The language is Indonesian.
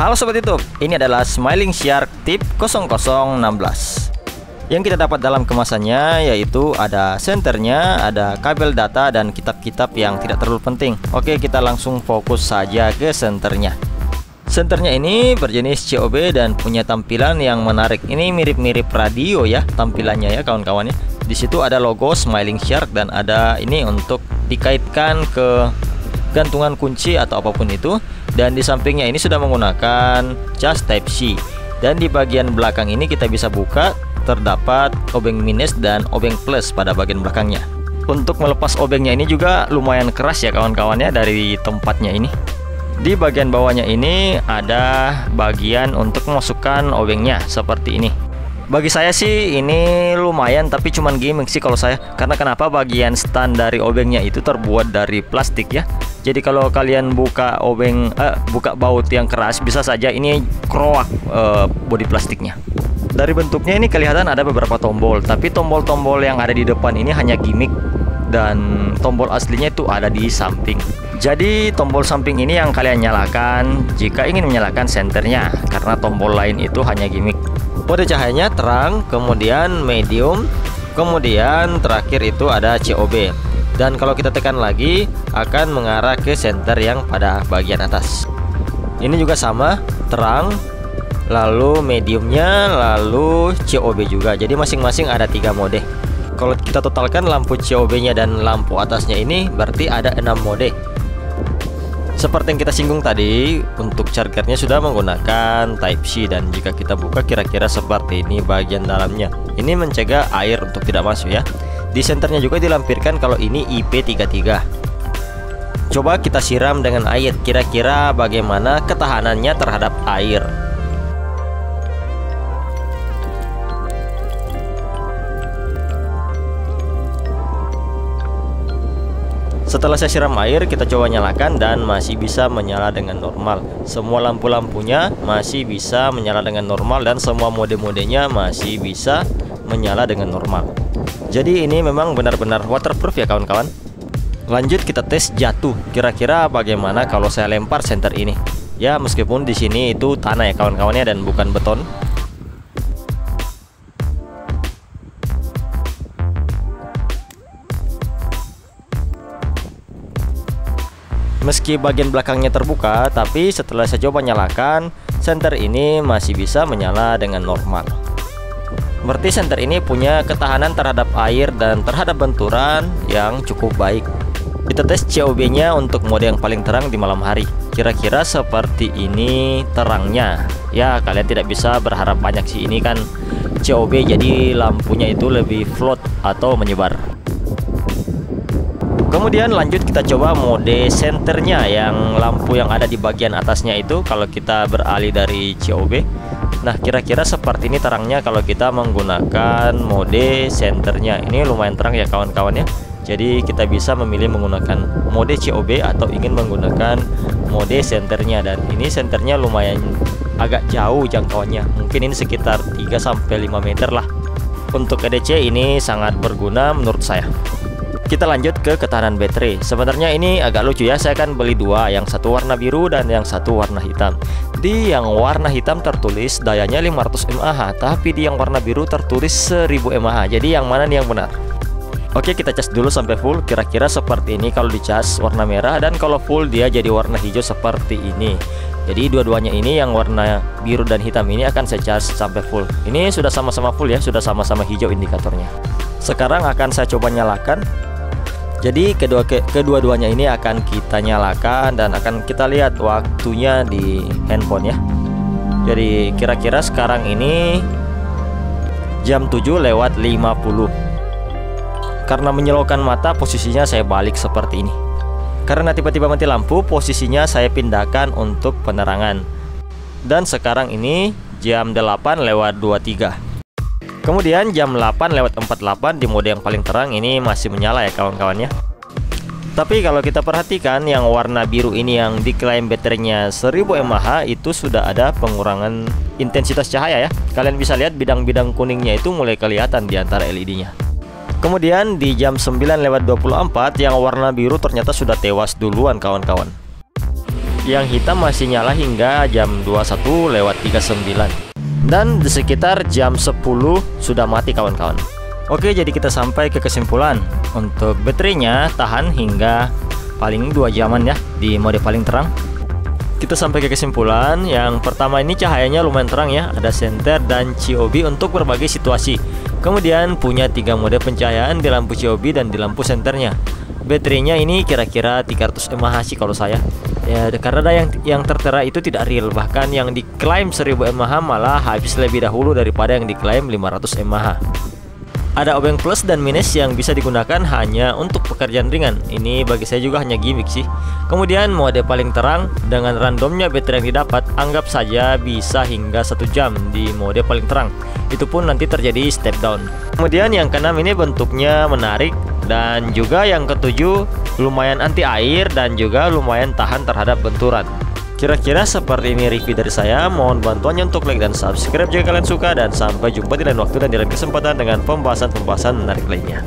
Halo Sobat YouTube, ini adalah Smiling Shark Tip 0016. Yang kita dapat dalam kemasannya yaitu ada senternya, ada kabel data, dan kitab-kitab yang tidak terlalu penting. Oke, kita langsung fokus saja ke senternya. Senternya ini berjenis COB dan punya tampilan yang menarik. Ini mirip-mirip radio ya tampilannya ya kawan-kawannya. Di situ ada logo Smiling Shark dan ada ini untuk dikaitkan ke gantungan kunci atau apapun itu. Dan di sampingnya ini sudah menggunakan cas Type-C. Dan di bagian belakang ini kita bisa buka, terdapat obeng minus dan obeng plus pada bagian belakangnya. Untuk melepas obengnya ini juga lumayan keras ya kawan-kawannya dari tempatnya ini. Di bagian bawahnya ini ada bagian untuk memasukkan obengnya seperti ini. Bagi saya sih ini lumayan, tapi cuman gimmick sih kalau saya. Karena kenapa? Bagian stand dari obengnya itu terbuat dari plastik ya. Jadi kalau kalian buka buka baut yang keras, bisa saja ini kroak bodi plastiknya. Dari bentuknya ini kelihatan ada beberapa tombol, tapi tombol-tombol yang ada di depan ini hanya gimmick dan tombol aslinya itu ada di samping. Jadi tombol samping ini yang kalian nyalakan jika ingin menyalakan senternya, karena tombol lain itu hanya gimmick. Mode cahayanya terang, kemudian medium, kemudian terakhir itu ada COB. Dan kalau kita tekan lagi akan mengarah ke senter yang pada bagian atas. Ini juga sama, terang, lalu mediumnya, lalu COB juga. Jadi masing-masing ada 3 mode. Kalau kita totalkan lampu COB-nya dan lampu atasnya ini berarti ada 6 mode. Seperti yang kita singgung tadi, untuk chargernya sudah menggunakan Type-C, dan jika kita buka kira-kira seperti ini bagian dalamnya. Ini mencegah air untuk tidak masuk ya. Di senternya juga dilampirkan kalau ini IP33. Coba kita siram dengan air, kira-kira bagaimana ketahanannya terhadap air. Setelah saya siram air, kita coba nyalakan dan masih bisa menyala dengan normal. Semua lampu-lampunya masih bisa menyala dengan normal dan semua mode-modenya masih bisa menyala dengan normal. Jadi ini memang benar-benar waterproof ya kawan-kawan. Lanjut kita tes jatuh. Kira-kira bagaimana kalau saya lempar senter ini? Ya meskipun di sini itu tanah ya kawan-kawannya dan bukan beton. Meski bagian belakangnya terbuka, tapi setelah saya coba nyalakan, senter ini masih bisa menyala dengan normal. Berarti senter ini punya ketahanan terhadap air dan terhadap benturan yang cukup baik. Kita tes COB-nya untuk mode yang paling terang di malam hari. Kira-kira seperti ini terangnya. Ya kalian tidak bisa berharap banyak sih, ini kan COB jadi lampunya itu lebih float atau menyebar. Kemudian lanjut kita coba mode senternya, yang lampu yang ada di bagian atasnya itu kalau kita beralih dari COB. Nah kira-kira seperti ini terangnya kalau kita menggunakan mode senternya. Ini lumayan terang ya kawan-kawan ya. Jadi kita bisa memilih menggunakan mode COB atau ingin menggunakan mode senternya. Dan ini senternya lumayan agak jauh jangkauannya. Mungkin ini sekitar 3-5 meter lah. Untuk EDC ini sangat berguna menurut saya. Kita lanjut ke ketahanan baterai. Sebenarnya ini agak lucu ya, saya akan beli 2, yang satu warna biru dan yang satu warna hitam. Di yang warna hitam tertulis dayanya 500 mAh, tapi di yang warna biru tertulis 1000 mAh. Jadi yang mana nih yang benar? Oke, kita cas dulu sampai full. Kira-kira seperti ini kalau dicas warna merah, dan kalau full dia jadi warna hijau seperti ini. Jadi dua-duanya ini, yang warna biru dan hitam ini akan saya cas sampai full. Ini sudah sama-sama full ya, sudah sama-sama hijau indikatornya. Sekarang akan saya coba nyalakan. Jadi kedua-duanya ini akan kita nyalakan dan akan kita lihat waktunya di handphone ya. Jadi kira-kira sekarang ini jam 7:50. Karena menyilaukan mata, posisinya saya balik seperti ini. Karena tiba-tiba mati lampu, posisinya saya pindahkan untuk penerangan. Dan sekarang ini jam 8:23. Kemudian jam 8:48 di mode yang paling terang ini masih menyala ya kawan-kawannya. Tapi kalau kita perhatikan yang warna biru ini yang diklaim baterainya 1000 mAh itu sudah ada pengurangan intensitas cahaya ya. Kalian bisa lihat bidang-bidang kuningnya itu mulai kelihatan di antara LED-nya. Kemudian di jam 9:24 yang warna biru ternyata sudah tewas duluan kawan-kawan. yang hitam masih nyala hingga jam 21:39. Dan di sekitar jam 10 sudah mati kawan-kawan. Oke, jadi kita sampai ke kesimpulan. Untuk baterainya tahan hingga paling 2 jaman ya di mode paling terang. Kita sampai ke kesimpulan. Yang pertama, ini cahayanya lumayan terang ya, ada senter dan COB untuk berbagai situasi. Kemudian punya 3 mode pencahayaan di lampu COB dan di lampu senternya. Baterainya ini kira-kira 300 mAh sih kalau saya ya, karena yang tertera itu tidak real. Bahkan yang diklaim 1000 mAh malah habis lebih dahulu daripada yang diklaim 500 mAh. Ada obeng plus dan minus yang bisa digunakan hanya untuk pekerjaan ringan. Ini bagi saya juga hanya gimmick sih. Kemudian mode paling terang dengan randomnya baterai yang didapat, anggap saja bisa hingga 1 jam di mode paling terang. Itu pun nanti terjadi step down. Kemudian yang keenam ini bentuknya menarik, dan juga yang ketujuh lumayan anti air dan juga lumayan tahan terhadap benturan. Kira-kira seperti ini review dari saya. Mohon bantuannya untuk like dan subscribe jika kalian suka, dan sampai jumpa di lain waktu dan di lain kesempatan dengan pembahasan-pembahasan menarik lainnya.